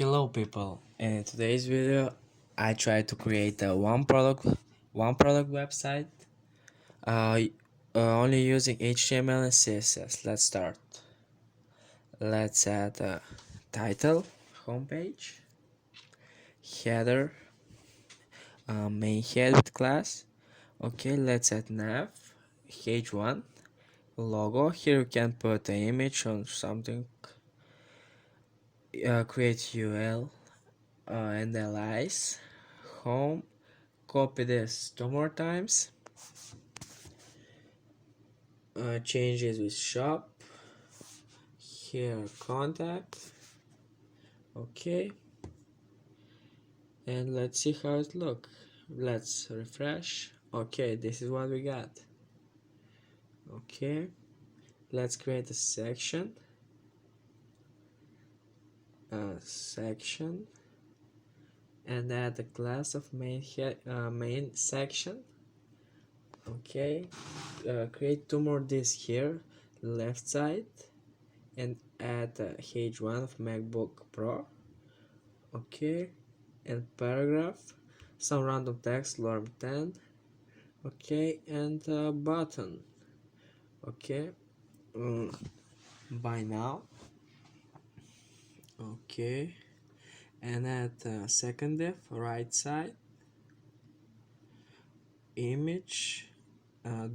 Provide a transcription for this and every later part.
Hello people, in today's video I try to create a one product website uh, only using HTML and CSS. Let's start. Let's add a title, homepage, header, main head with class. Okay, let's add nav, h1, logo. Here you can put an image on something, create UL, analyze, home. Copy this 2 more times, changes with shop, here contact. Okay, and let's see how it look. Let's refresh. Okay, this is what we got. Okay, let's create a section, and add a class of main section. Okay, create 2 more disks here, left side, and add a H1 of MacBook Pro. Okay, and paragraph, some random text, lorem 10. Okay, and a button. Okay, by now. Okay, and add a second div, right side, image,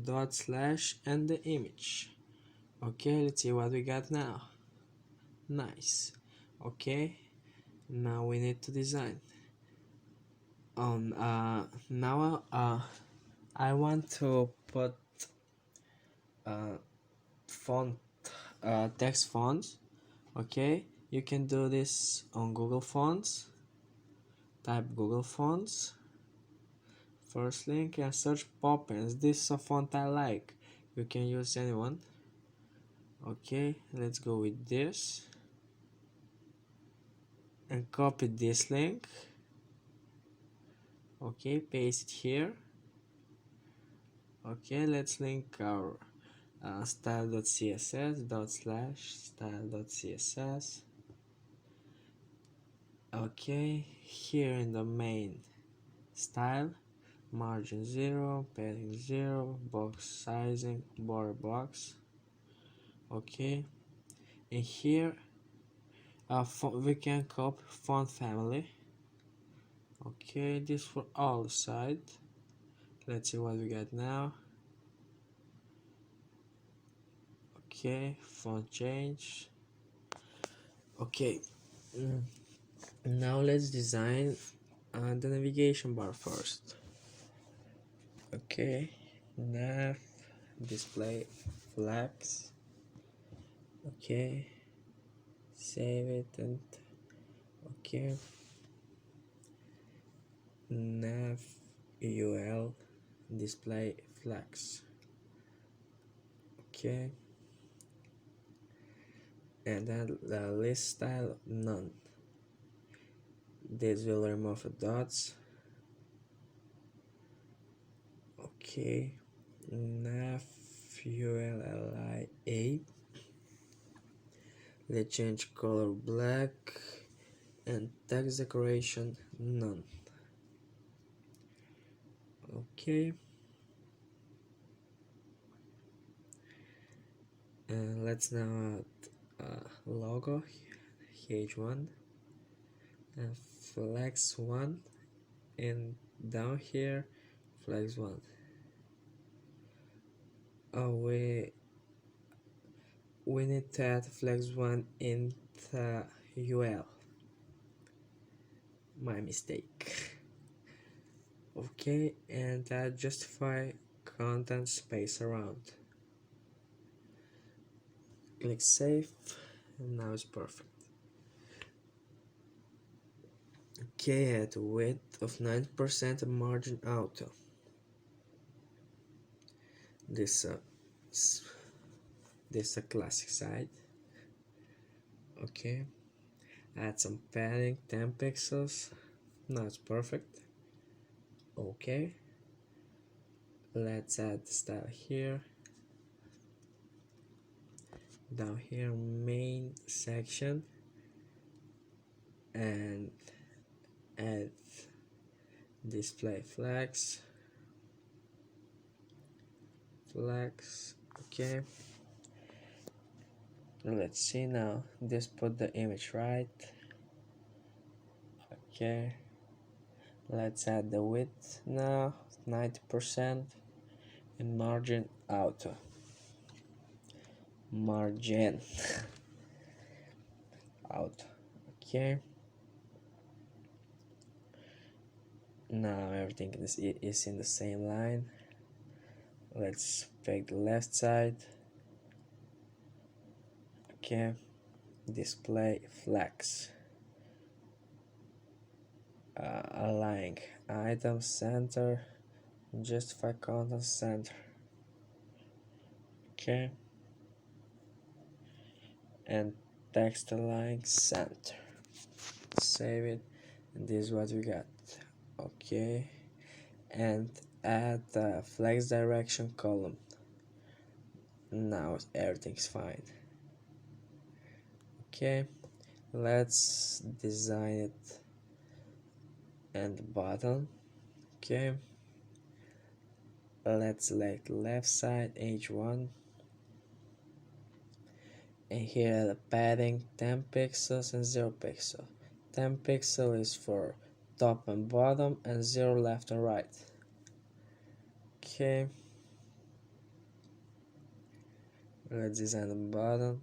dot slash, and the image. Okay, let's see what we got now. Nice. Okay, now we need to design on now I want to put font text fonts. Okay, you can do this on Google Fonts. Type Google Fonts, first link, and search Poppins. This is a font I like. You can use anyone. Okay, let's go with this and copy this link. Okay, paste it here. Okay, let's link our style.css style.css. Okay, here in the main style, margin 0, padding 0, box sizing, border box. Okay, and here we can copy font family. Okay, this for all side. Let's see what we got now. Okay, font change. Okay, now let's design the navigation bar first. Okay, nav, display flags. Okay, save it, and okay, nav ul display flags. Okay, and then the list style none. This will remove the dots. Okay, nav ulia. Let's change color black and text decoration none. Okay, and let's now add logo h1 and flex 1, and down here flex 1. We need to add flex 1 in the ul. My mistake. Okay, and justify content space around. Click save, and now it's perfect. Okay, add width of 9% and margin auto. This a classic side. Okay, add some padding, 10 pixels. Now it's perfect. Okay, let's add the style here. Down here, main section, and add display flags. Okay, let's see now. Just put the image right. Okay, let's add the width now, 90%, and margin auto. Margin out. Okay, now everything is in the same line. Let's pick the left side. Okay, display flags. Align item center, justify content center. Okay, and text align center. Save it, and this is what we got. Okay, and add the flex direction column. Now everything's fine. Okay, let's design it and the bottom. Okay, let's select left side H1, and here the padding 10 pixels and 0 pixel. 10 pixel is for top and bottom, and 0 left and right. Okay, let's design the bottom.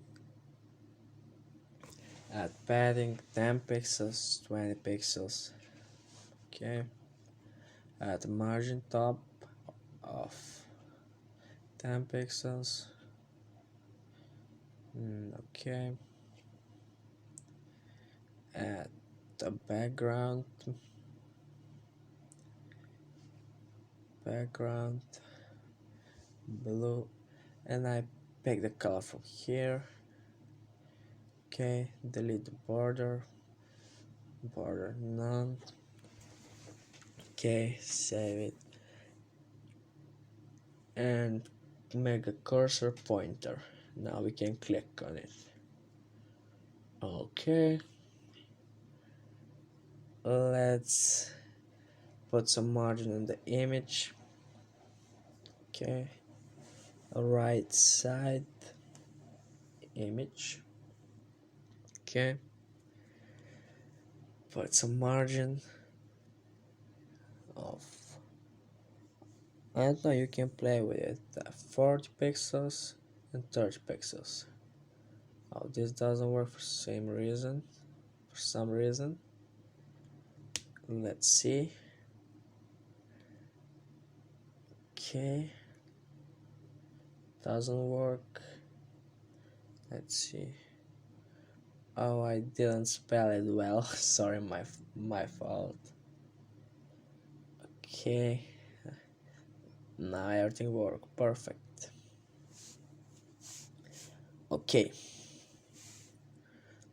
Add padding 10 pixels, 20 pixels. Okay, add margin top of 10 pixels. Okay, add the background blue, and I pick the color from here. Okay, delete the border none. Okay, save it, and make a cursor pointer. Now we can click on it. Okay, let's put some margin in the image. Okay, right side image. Okay, put some margin of, I don't know, you can play with it, 40 pixels and 30 pixels. Oh, this doesn't work for some reason. Let's see. Okay, doesn't work. Let's see. Oh, I didn't spell it well. Sorry, my fault. Okay, now everything works perfect. Okay,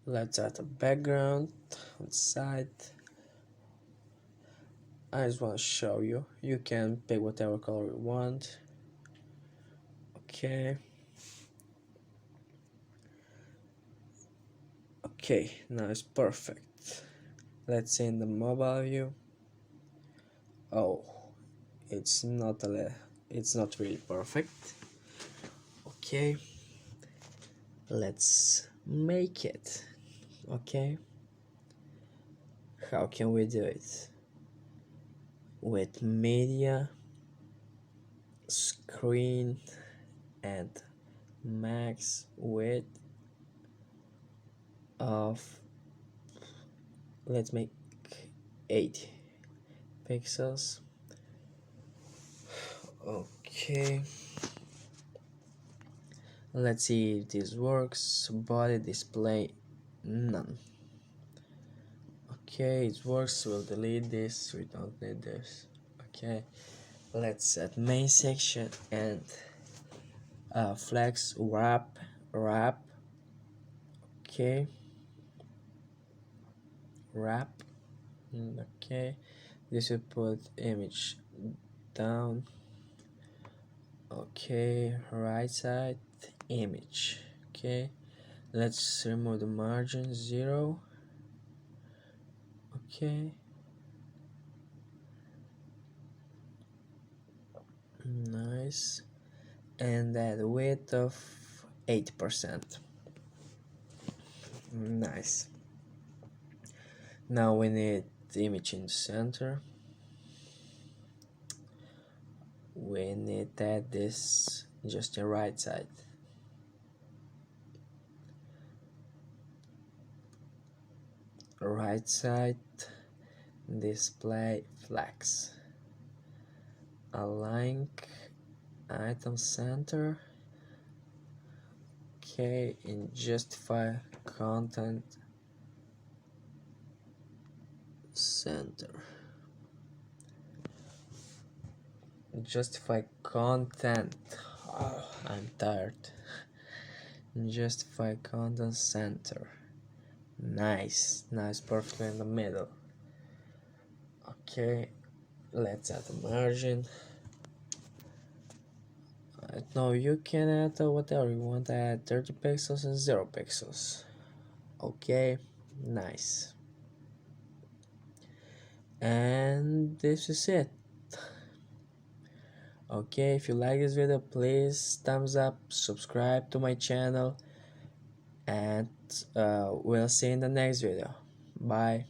let's add a background on the side. I just want to show you. You can pick whatever color you want. Okay. Okay, now it's perfect. Let's see in the mobile view. Oh, it's not really perfect. Okay, let's make it. Okay, how can we do it? With media, screen, and max width of, let's make 80 pixels. Okay, let's see if this works. Body display none. Okay, it works. We'll delete this. We don't need this. Okay, let's set main section and flex wrap. Okay, wrap. Okay, this will put image down. Okay, right side image. Okay, let's remove the margin 0, Okay, nice. And that width of 80%. Nice. Now we need the image in the center. We need that this just the right side. Right side, display flex. Align item center. Okay, and justify content center. Justify content. Oh, I'm tired. Justify content center. Nice, nice, perfectly in the middle. Okay, let's add a margin. Now you can add whatever you want to add, 30 pixels and 0 pixels. Okay, nice. And this is it. Okay, if you like this video, please thumbs up, subscribe to my channel, and we'll see you in the next video. Bye.